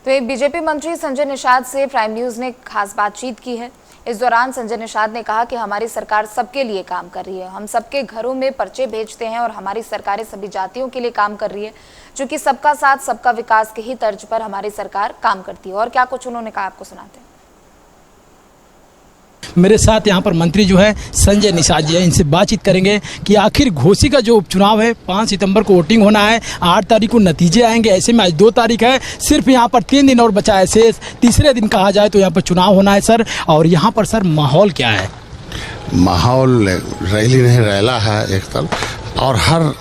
तो एक बीजेपी मंत्री संजय निषाद से प्राइम न्यूज ने खास बातचीत की है। इस दौरान संजय निषाद ने कहा कि हमारी सरकार सबके लिए काम कर रही है, हम सबके घरों में पर्चे भेजते हैं और हमारी सरकारें सभी जातियों के लिए काम कर रही है, जो कि सबका साथ सबका विकास के ही तर्ज पर हमारी सरकार काम करती है। और क्या कुछ उन्होंने कहा, आपको सुनाते हैं। मेरे साथ यहाँ पर मंत्री जो है संजय निषाद जी है, इनसे बातचीत करेंगे कि आखिर घोसी का जो उपचुनाव है 5 सितंबर को वोटिंग होना है, 8 तारीख को नतीजे आएंगे। ऐसे में आज 2 तारीख है, सिर्फ यहाँ पर 3 दिन और बचा है शेष। तीसरे दिन कहा जाए तो यहाँ पर चुनाव होना है सर। और यहाँ पर सर माहौल क्या है? माहौल रैली नहीं रैला है एक तरफ, और हर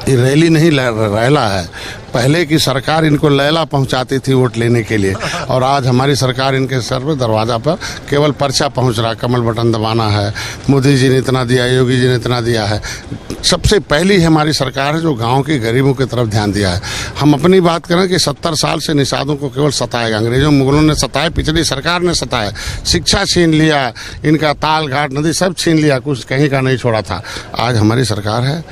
रैली नहीं रैला है। पहले की सरकार इनको लैला पहुंचाती थी वोट लेने के लिए, और आज हमारी सरकार इनके सर पे दरवाजा पर केवल पर्चा पहुंच रहा, कमल बटन दबाना है। मोदी जी ने इतना दिया, योगी जी ने इतना दिया है। सबसे पहली हमारी सरकार है जो गांव के गरीबों की तरफ ध्यान दिया है। हम अपनी बात करें कि 70 साल से निषादों को केवल सताएगा, अंग्रेजों मुगलों ने सताया, पिछली सरकार ने सताया, शिक्षा छीन लिया, इनका ताल घाट नदी सब छीन लिया, कुछ कहीं का नहीं छोड़ा था। आज हमारी सरकार है।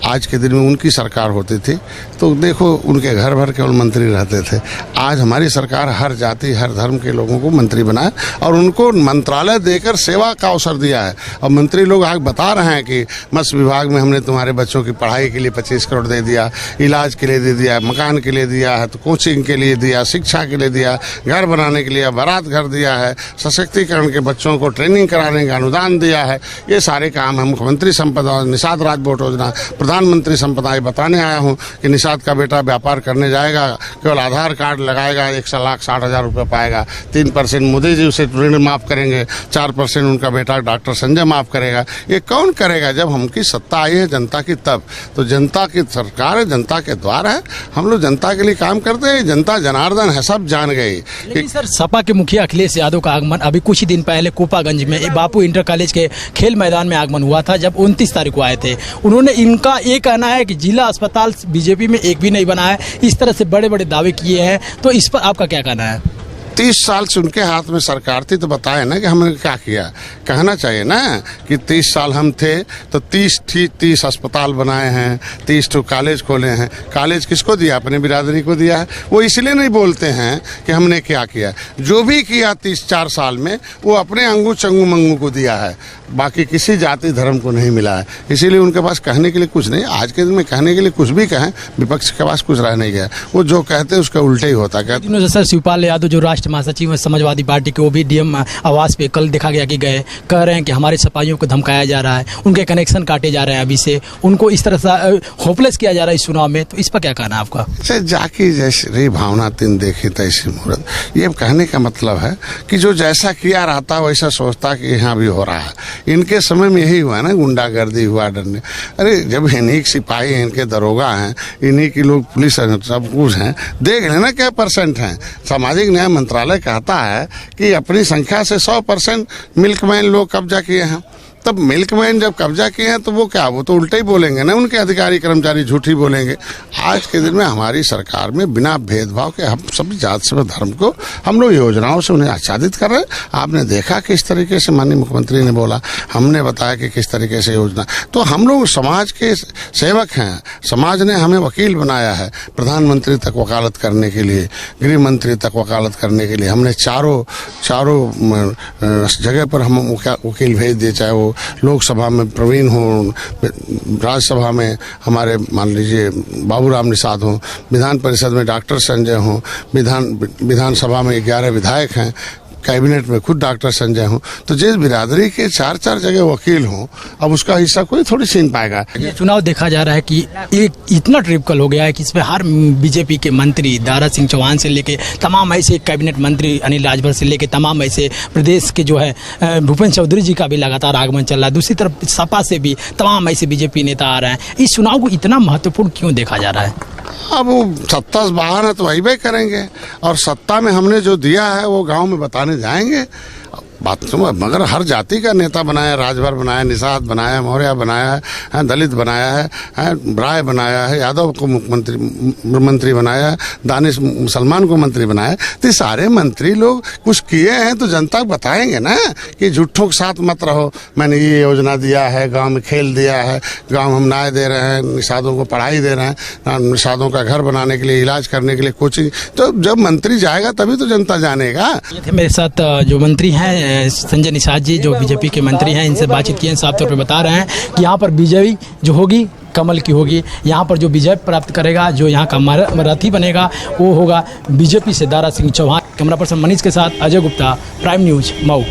आज के दिन में उनकी सरकार होती थी तो देखो उनके घर भर केवल मंत्री रहते थे। आज हमारी सरकार हर जाति हर धर्म के लोगों को मंत्री बनाए और उनको मंत्रालय देकर सेवा का अवसर दिया है। और मंत्री लोग आज बता रहे हैं कि मत्स्य विभाग में हमने तुम्हारे बच्चों की पढ़ाई के लिए 25 करोड़ दे दिया, इलाज के लिए दे दिया, मकान के लिए दिया है, तो कोचिंग के लिए दिया, शिक्षा के लिए दिया, घर बनाने के लिए बारात घर दिया है, सशक्तिकरण के बच्चों को ट्रेनिंग कराने का अनुदान दिया है। ये सारे काम है। मुख्यमंत्री संपदा, निषाद राजवोट योजना, प्रधानमंत्री संपदा। ये बताने आया हूँ कि निषाद का बेटा व्यापार करने जाएगा, केवल आधार कार्ड लगाएगा, 1,60,000 रुपये पाएगा। 3% मोदी जी उसे ऋण माफ करेंगे, 4% उनका बेटा डॉक्टर संजय माफ करेगा। ये कौन करेगा? जब हमकी सत्ता आई है जनता की तब। तो जनता की सरकार है, जनता के द्वार है, हम लोग जनता के लिए काम करते हैं। जनता जनार्दन है, सब जान गई। लेकिन सर सपा के मुखिया अखिलेश यादव का आगमन अभी कुछ ही दिन पहले कोपागंज में बापू इंटर कॉलेज के खेल मैदान में आगमन हुआ था, जब 29 तारीख को आए थे। उन्होंने इनका ये कहना है कि जिला अस्पताल बीजेपी में एक भी नहीं बना है, इस तरह से बड़े बड़े दावे किए हैं। तो इस पर आपका क्या कहना है? 30 साल से उनके हाथ में सरकार थी तो बताए ना कि हमने क्या किया। कहना चाहिए ना कि 30 साल हम थे तो 30 अस्पताल बनाए हैं, 30 कॉलेज खोले हैं। कॉलेज किसको दिया? अपने बिरादरी को दिया है। वो इसलिए नहीं बोलते हैं कि हमने क्या किया। जो भी किया 30-4 साल में वो अपने अंगू चंगू मंगू को दिया है, बाकी किसी जाति धर्म को नहीं मिला है। इसीलिए उनके पास कहने के लिए कुछ नहीं। आज के दिन में कहने के लिए कुछ भी कहें, विपक्ष के पास कुछ रह नहीं गया। वो जो कहते हैं उसका उल्टा ही होता है। सर शिवपाल यादव जो राष्ट्र महासचिव है समाजवादी पार्टी के, वो भी डीएम आवास पे कल देखा गया कि गए, कह रहे हैं कि हमारे सिपाहियों को धमकाया जा रहा है, उनके कनेक्शन काटे जा रहे हैं, अभी से उनको इस तरह से होपलेस किया जा रहा है इस चुनाव में। तो इस पर क्या कहना है आपका? जाकी जैसी भावना तीन देखी तैसी मुहूर्त। ये कहने का मतलब है कि जो जैसा किया रहता वैसा सोचता कि यहाँ भी हो रहा है। इनके समय में यही हुआ ना, गुंडागर्दी हुआ, डरने। अरे जब इन्हीं सिपाही हैं, इनके दरोगा हैं, इन्हीं की लोग पुलिस सब कुछ हैं, देख लेना क्या % हैं। सामाजिक न्याय मंत्रालय कहता है कि अपनी संख्या से 100% मिल्कमैन लोग कब्जा किए हैं। तब मिल्कमैन जब कब्जा किए हैं तो वो क्या, वो तो उल्टे ही बोलेंगे ना, उनके अधिकारी कर्मचारी झूठी बोलेंगे। आज के दिन में हमारी सरकार में बिना भेदभाव के हम सभी जात से धर्म को हम लोग योजनाओं से उन्हें आच्छादित कर रहे हैं। आपने देखा किस तरीके से माननीय मुख्यमंत्री ने बोला, हमने बताया कि किस तरीके से योजना। तो हम लोग समाज के सेवक हैं, समाज ने हमें वकील बनाया है प्रधानमंत्री तक वकालत करने के लिए, गृह मंत्री तक वकालत करने के लिए। हमने चारों जगह पर हम वकील भेज दिए, चाहे वो लोकसभा में प्रवीण हो, राज्यसभा में हमारे मान लीजिए बाबूराम निषाद हो, विधान परिषद में डॉक्टर संजय हो, विधानसभा में 11 विधायक हैं, कैबिनेट में खुद डॉक्टर संजय हो। तो जिस बिरादरी के 4 जगह वकील हों, अब उसका हिस्सा कोई थोड़ी छीन पाएगा। ये चुनाव देखा जा रहा है कि एक इतना ट्रिपिकल हो गया है कि इसमें हर बीजेपी के मंत्री दारा सिंह चौहान से लेके तमाम ऐसे कैबिनेट मंत्री, अनिल राजभर से लेके तमाम ऐसे प्रदेश के जो है भूपेंद्र चौधरी जी का भी लगातार आगमन चल रहा है। दूसरी तरफ सपा से भी तमाम ऐसे बीजेपी नेता आ रहे हैं। इस चुनाव को इतना महत्वपूर्ण क्यों देखा जा रहा है? अब वो सत्ता से बाहर है तो वही भी करेंगे, और सत्ता में हमने जो दिया है वो गांव में बताने जाएंगे। बात समझ, मगर हर जाति का नेता बनाया, राजभर बनाया, निषाद बनाया, मौर्य बनाया है, दलित बनाया है, राय बनाया है, यादव को मंत्री बनाया, दानिश मुसलमान को मंत्री बनाया। तो सारे मंत्री लोग कुछ किए हैं तो जनता को बताएंगे ना कि झूठों के साथ मत रहो, मैंने ये योजना दिया है, गांव में खेल दिया है, गांव हम न्याय दे रहे हैं, निषादों को पढ़ाई दे रहे हैं, निषादों का घर बनाने के लिए, इलाज करने के लिए कोचिंग। तो जब मंत्री जाएगा तभी तो जनता जानेगा। ये थे मेरे साथ जो मंत्री हैं संजय निषाद जी, जो बीजेपी के मंत्री हैं, इनसे बातचीत किए, साफ तौर पे बता रहे हैं कि यहाँ पर बीजेपी जो होगी कमल की होगी। यहाँ पर जो विजय प्राप्त करेगा, जो यहाँ का मराठी बनेगा, वो होगा बीजेपी से दारा सिंह चौहान। कैमरा पर्सन मनीष के साथ अजय गुप्ता, प्राइम न्यूज, मऊ।